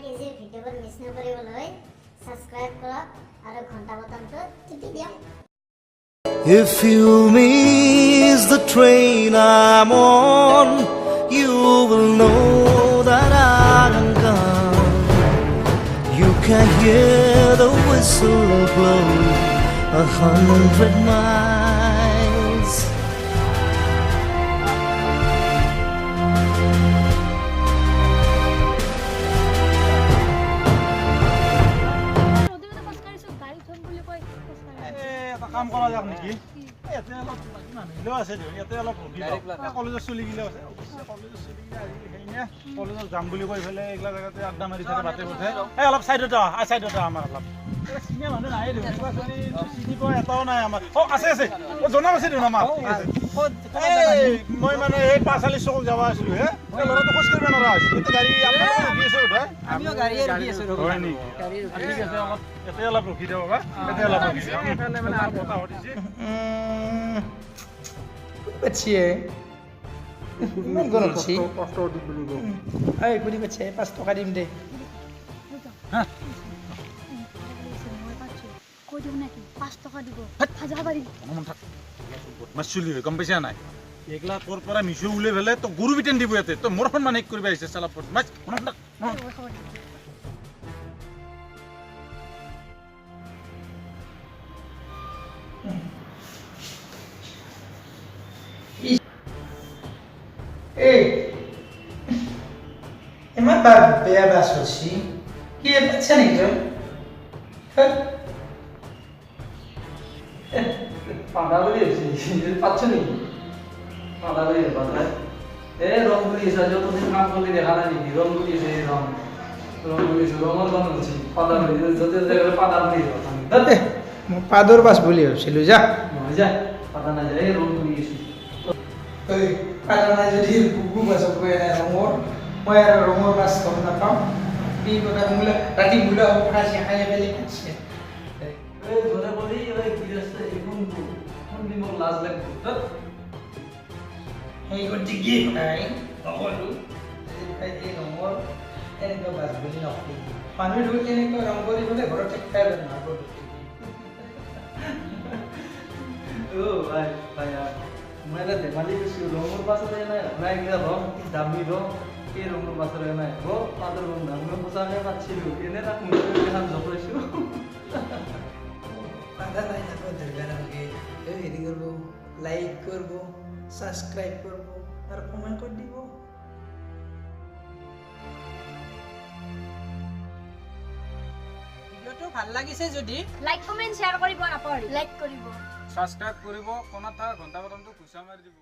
KG ভিডিঅ'বোৰ miss নকৰিবলৈ subscribe কৰক আৰু ঘণ্টা বটনটো টিপি দিয়ক। If you miss the train I'm on, you will know that I'm gone. You can hear the whistle blow 100 miles. কাম কৰা যাক নেকি ইয়াতে অলপ মিলো আছে ইয়াতে অলপ কলেজৰ চলিগিলা আছে কলেজৰ চলিগিলা আজিকালি কলেজত যাম বুলি কৈ পেলাই এইগিলা জেগাতে আড্ডা মাৰি থাকে বাটে পথে অলপ চাইডতে আমাৰ অলপ চিনিয়া মানুহ নাই চিনি পোৱা এটাও নাই আমাৰ আছে জনাব আছে দিওঁ আমাৰ মই মানে এই পাঁচআলি চকত যাব আছিলো ল'ৰাটো খোজ কাঢ়িব নোৱাৰা হৈছে এতিয়া গাড়ী ৰখি আছে বোধহয় আমিও গাড়ী ৰখি আছো হয় নেকি ঠিক আছে অলপ ইয়াতে অলপ ৰখি দিওঁ বা ইয়াতে অলপ ৰখি দিওঁ বতাহ উঠিছে Kecil ya. Gimana sih? Ayo, gue di kecil pas toka dim deh. Hah? Kau di mana ki? Pas toka di go. Hajar bari. Ngomong tak. Masuli, gom paisa নাই একলা তোর পরা মিশু উলে ফেলে তো গুরু বিটেন দিব এতে তো মোর ফোন মানে করবে আইছে সালা পট মাছ মন থাক Emang babaya bakso sih? Iya baca nih kan? Kan? Pandai boleh sih, baca nih. Pandai boleh baca. Rong boleh saja tuh sih काम boleh देखा नहीं rong boleh sih rong boleh sih rong और कौन sih? Pandai boleh जैसे जैसे pandai boleh होता है. mau pador pas boleh sih lu ja? Mau aja, pandai aja rong boleh sih. Padahal aja di buku bahasa gue ada nomor, mau ada nomor pas kamu nakam, di bagian mula, tadi mula operasi kaya balik aja. Boleh boleh, biasa ibu tu, di mau las lagi betul. Kau tinggi kan? Nomor tu, jadi nomor, ini kau bahas boleh nak. Panu dulu ini kau nomor itu boleh baru cek file nak kau. Baik. Mana deh, mana itu rumah pasar yang mana? Naik kita dong, dami dong, ke rumah pasar yang mana? Go, pasar rumah, rumah pasarnya macam itu. Ini nak mungkin kita job lesu. Pada lain aku tergantung ke, ini kerbo, like kerbo, subscribe kerbo, আর comment করে দিব। ভিডিওটো ভাল লাগিছে যদি like comment share কৰিব নাপাহৰি। Like কৰিব। Subscribe কৰিব কোনা থাকা ঘন্টা বটনটো খুচা মাৰি দিব